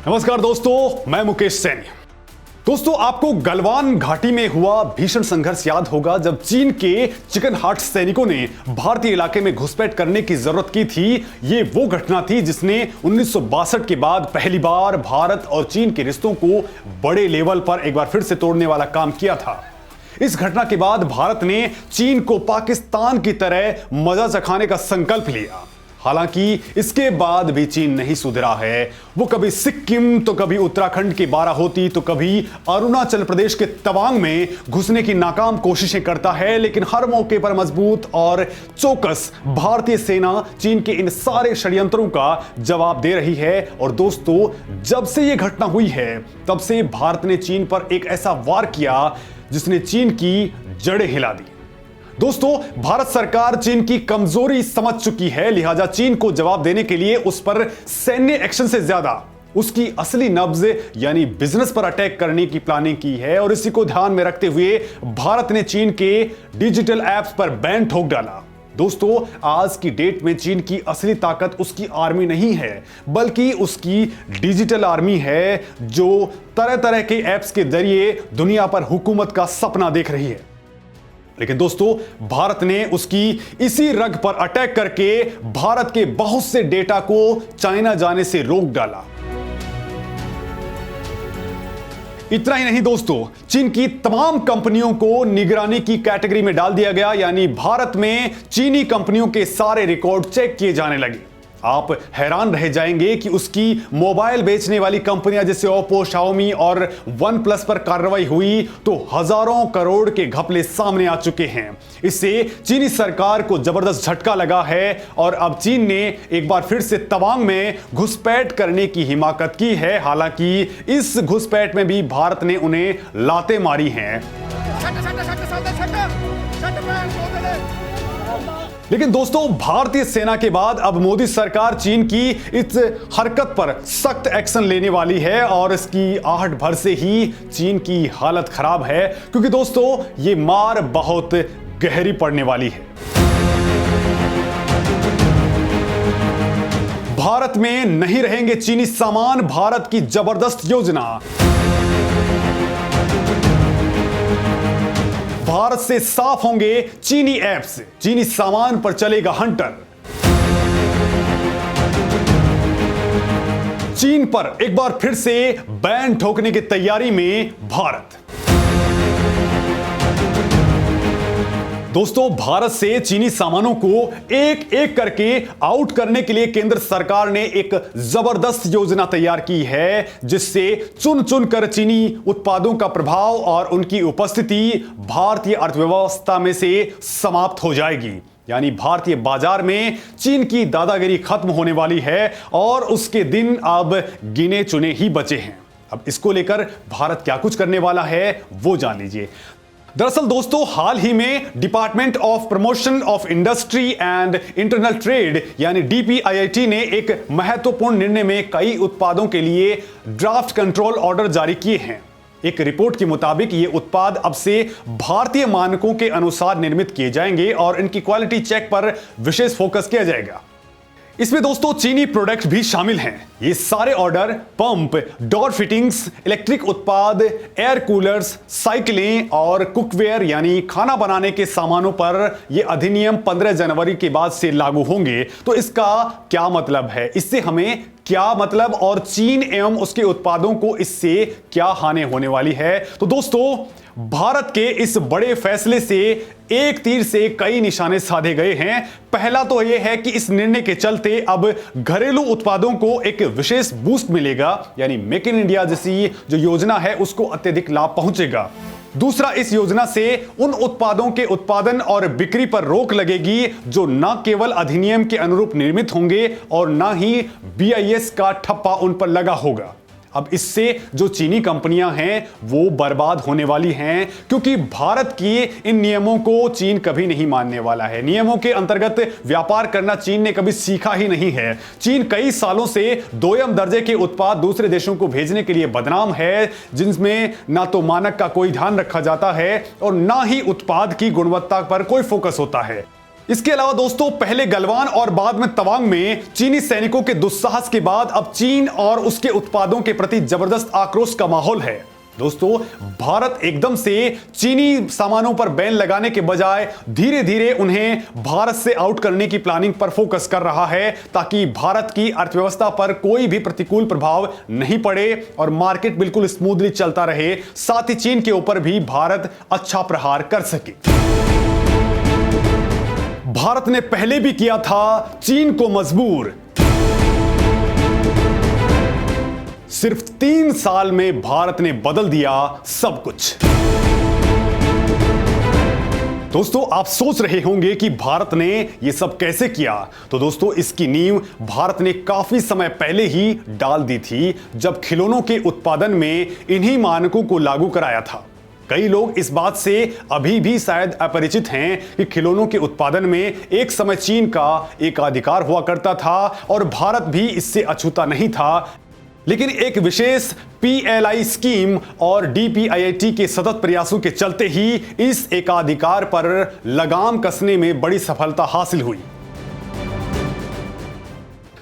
नमस्कार दोस्तों, मैं मुकेश सैनी। दोस्तों, आपको गलवान घाटी में हुआ भीषण संघर्ष याद होगा जब चीन के चिकन हार्ट सैनिकों ने भारतीय इलाके में घुसपैठ करने की जरूरत की थी। ये वो घटना थी जिसने 1962 के बाद पहली बार भारत और चीन के रिश्तों को बड़े लेवल पर एक बार फिर से तोड़ने वाला काम किया था। इस घटना के बाद भारत ने चीन को पाकिस्तान की तरह मजा चखाने का संकल्प लिया। हालांकि इसके बाद भी चीन नहीं सुधरा है। वो कभी सिक्किम तो कभी उत्तराखंड के बाराहोती तो कभी अरुणाचल प्रदेश के तवांग में घुसने की नाकाम कोशिशें करता है, लेकिन हर मौके पर मजबूत और चौकस भारतीय सेना चीन के इन सारे षड्यंत्रों का जवाब दे रही है। और दोस्तों, जब से यह घटना हुई है तब से भारत ने चीन पर एक ऐसा वार किया जिसने चीन की जड़ें हिला दी। दोस्तों, भारत सरकार चीन की कमजोरी समझ चुकी है, लिहाजा चीन को जवाब देने के लिए उस पर सैन्य एक्शन से ज्यादा उसकी असली नब्ज यानी बिजनेस पर अटैक करने की प्लानिंग की है। और इसी को ध्यान में रखते हुए भारत ने चीन के डिजिटल ऐप्स पर बैन ठोक डाला। दोस्तों, आज की डेट में चीन की असली ताकत उसकी आर्मी नहीं है, बल्कि उसकी डिजिटल आर्मी है जो तरह तरह के ऐप्स के जरिए दुनिया पर हुकूमत का सपना देख रही है। लेकिन दोस्तों, भारत ने उसकी इसी रग पर अटैक करके भारत के बहुत से डेटा को चाइना जाने से रोक डाला। इतना ही नहीं दोस्तों, चीन की तमाम कंपनियों को निगरानी की कैटेगरी में डाल दिया गया, यानी भारत में चीनी कंपनियों के सारे रिकॉर्ड चेक किए जाने लगे। आप हैरान रह जाएंगे कि उसकी मोबाइल बेचने वाली कंपनियां जैसे ओप्पो, शाओमी और वन प्लस पर कार्रवाई हुई तो हजारों करोड़ के घपले सामने आ चुके हैं। इससे चीनी सरकार को जबरदस्त झटका लगा है और अब चीन ने एक बार फिर से तवांग में घुसपैठ करने की हिमाकत की है। हालांकि इस घुसपैठ में भी भारत ने उन्हें लातें मारी हैं। लेकिन दोस्तों, भारतीय सेना के बाद अब मोदी सरकार चीन की इस हरकत पर सख्त एक्शन लेने वाली है और इसकी आहट भर से ही चीन की हालत खराब है, क्योंकि दोस्तों ये मार बहुत गहरी पड़ने वाली है। भारत में नहीं रहेंगे चीनी सामान, भारत की जबरदस्त योजना। भारत से साफ होंगे चीनी ऐप्स, चीनी सामान पर चलेगा हंटर। चीन पर एक बार फिर से बैन ठोकने की तैयारी में भारत। दोस्तों, भारत से चीनी सामानों को एक एक करके आउट करने के लिए केंद्र सरकार ने एक जबरदस्त योजना तैयार की है, जिससे चुन चुन कर चीनी उत्पादों का प्रभाव और उनकी उपस्थिति भारतीय अर्थव्यवस्था में से समाप्त हो जाएगी। यानी भारतीय बाजार में चीन की दादागिरी खत्म होने वाली है और उसके दिन अब गिने चुने ही बचे हैं। अब इसको लेकर भारत क्या कुछ करने वाला है वो जान लीजिए। दरअसल दोस्तों, हाल ही में department of promotion of industry and internal trade यानी DPIIT ने एक महत्वपूर्ण निर्णय में कई उत्पादों के लिए ड्राफ्ट कंट्रोल ऑर्डर जारी किए हैं। एक रिपोर्ट के मुताबिक ये उत्पाद अब से भारतीय मानकों के अनुसार निर्मित किए जाएंगे और इनकी क्वालिटी चेक पर विशेष फोकस किया जाएगा। इसमें दोस्तों चीनी प्रोडक्ट भी शामिल हैं। ये सारे order pump, door fittings, electric उत्पाद, एयर कूलर्स, साइकिलें और कुकवेयर यानी खाना बनाने के सामानों पर यह अधिनियम 15 जनवरी के बाद से लागू होंगे। तो इसका क्या मतलब है, इससे हमें क्या मतलब और चीन एवं उसके उत्पादों को इससे क्या हानि होने वाली है। तो दोस्तों, भारत के इस बड़े फैसले से एक तीर से कई निशाने साधे गए हैं। पहला तो यह है कि इस निर्णय के चलते अब घरेलू उत्पादों को एक विशेष बूस्ट मिलेगा, यानी मेक इन इंडिया जैसी जो योजना है उसको अत्यधिक लाभ पहुंचेगा। दूसरा, इस योजना से उन उत्पादों के उत्पादन और बिक्री पर रोक लगेगी जो न केवल अधिनियम के अनुरूप निर्मित होंगे और न ही BIS का ठप्पा उन पर लगा होगा। अब इससे जो चीनी कंपनियां हैं वो बर्बाद होने वाली हैं, क्योंकि भारत की इन नियमों को चीन कभी नहीं मानने वाला है। नियमों के अंतर्गत व्यापार करना चीन ने कभी सीखा ही नहीं है। चीन कई सालों से दोयम दर्जे के उत्पाद दूसरे देशों को भेजने के लिए बदनाम है, जिनमें ना तो मानक का कोई ध्यान रखा जाता है और ना ही उत्पाद की गुणवत्ता पर कोई फोकस होता है। इसके अलावा दोस्तों, पहले गलवान और बाद में तवांग में चीनी सैनिकों के दुस्साहस के बाद अब चीन और उसके उत्पादों के प्रति जबरदस्त आक्रोश का माहौल है। दोस्तों, भारत एकदम से चीनी सामानों पर बैन लगाने के बजाय धीरे धीरे उन्हें भारत से आउट करने की प्लानिंग पर फोकस कर रहा है, ताकि भारत की अर्थव्यवस्था पर कोई भी प्रतिकूल प्रभाव नहीं पड़े और मार्केट बिल्कुल स्मूथली चलता रहे, साथ ही चीन के ऊपर भी भारत अच्छा प्रहार कर सके। भारत ने पहले भी किया था चीन को मजबूर। सिर्फ 3 साल में भारत ने बदल दिया सब कुछ। दोस्तों, आप सोच रहे होंगे कि भारत ने यह सब कैसे किया। तो दोस्तों, इसकी नींव भारत ने काफी समय पहले ही डाल दी थी, जब खिलौनों के उत्पादन में इन्हीं मानकों को लागू कराया था। कई लोग इस बात से अभी भी शायद अपरिचित हैं कि खिलौनों के उत्पादन में एक समय चीन का एकाधिकार हुआ करता था और भारत भी इससे अछूता नहीं था। लेकिन एक विशेष PLI स्कीम और DPIIT के सतत प्रयासों के चलते ही इस एकाधिकार पर लगाम कसने में बड़ी सफलता हासिल हुई।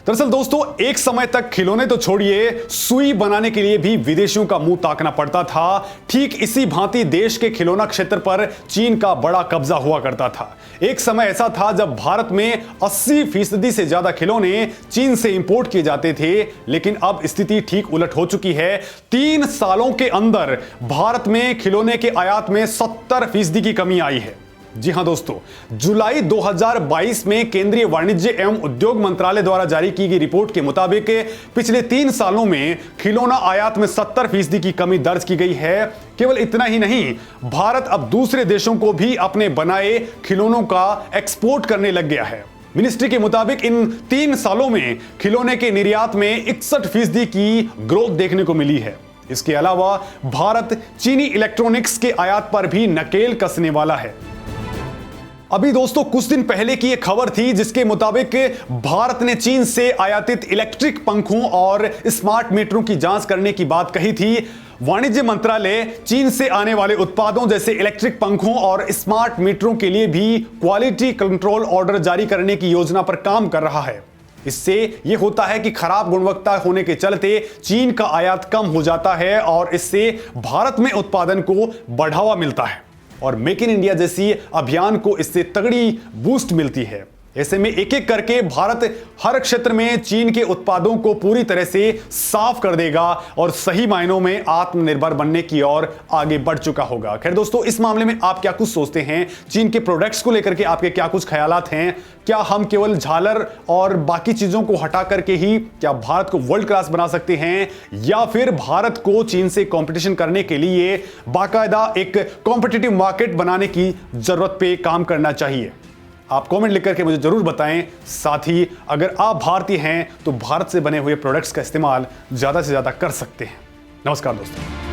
दरअसल दोस्तों, एक समय तक खिलौने तो छोड़िए, सुई बनाने के लिए भी विदेशियों का मुंह ताकना पड़ता था। ठीक इसी भांति देश के खिलौना क्षेत्र पर चीन का बड़ा कब्जा हुआ करता था। एक समय ऐसा था जब भारत में 80% से ज्यादा खिलौने चीन से इंपोर्ट किए जाते थे, लेकिन अब स्थिति ठीक उलट हो चुकी है। 3 सालों के अंदर भारत में खिलौने के आयात में 70% की कमी आई है। जी हां दोस्तों, जुलाई 2022 में केंद्रीय वाणिज्य एवं उद्योग मंत्रालय द्वारा जारी की गई रिपोर्ट के मुताबिक पिछले 3 सालों में खिलौना आयात में 70% की कमी दर्ज की गई है। केवल इतना ही नहीं, भारत अब दूसरे देशों को भी अपने बनाए खिलौनों का एक्सपोर्ट करने लग गया है। मिनिस्ट्री के मुताबिक इन 3 सालों में खिलौने के निर्यात में 61% की ग्रोथ देखने को मिली है। इसके अलावा भारत चीनी इलेक्ट्रॉनिक्स के आयात पर भी नकेल कसने वाला है। अभी दोस्तों, कुछ दिन पहले की एक खबर थी जिसके मुताबिक भारत ने चीन से आयातित इलेक्ट्रिक पंखों और स्मार्ट मीटरों की जांच करने की बात कही थी। वाणिज्य मंत्रालय चीन से आने वाले उत्पादों जैसे इलेक्ट्रिक पंखों और स्मार्ट मीटरों के लिए भी क्वालिटी कंट्रोल ऑर्डर जारी करने की योजना पर काम कर रहा है। इससे यह होता है कि खराब गुणवत्ता होने के चलते चीन का आयात कम हो जाता है और इससे भारत में उत्पादन को बढ़ावा मिलता है और मेक इन इंडिया जैसी अभियान को इससे तगड़ी बूस्ट मिलती है। ऐसे में एक एक करके भारत हर क्षेत्र में चीन के उत्पादों को पूरी तरह से साफ कर देगा और सही मायनों में आत्मनिर्भर बनने की ओर आगे बढ़ चुका होगा। खैर दोस्तों, इस मामले में आप क्या कुछ सोचते हैं? चीन के प्रोडक्ट्स को लेकर के आपके क्या कुछ ख्यालात हैं? क्या हम केवल झालर और बाकी चीजों को हटा करके ही क्या भारत को वर्ल्ड क्लास बना सकते हैं, या फिर भारत को चीन से कंपटीशन करने के लिए बाकायदा एक कॉम्पिटिटिव मार्केट बनाने की जरूरत पे काम करना चाहिए? आप कमेंट लिख करके मुझे जरूर बताएं। साथ ही अगर आप भारतीय हैं तो भारत से बने हुए प्रोडक्ट्स का इस्तेमाल ज्यादा से ज्यादा कर सकते हैं। नमस्कार दोस्तों।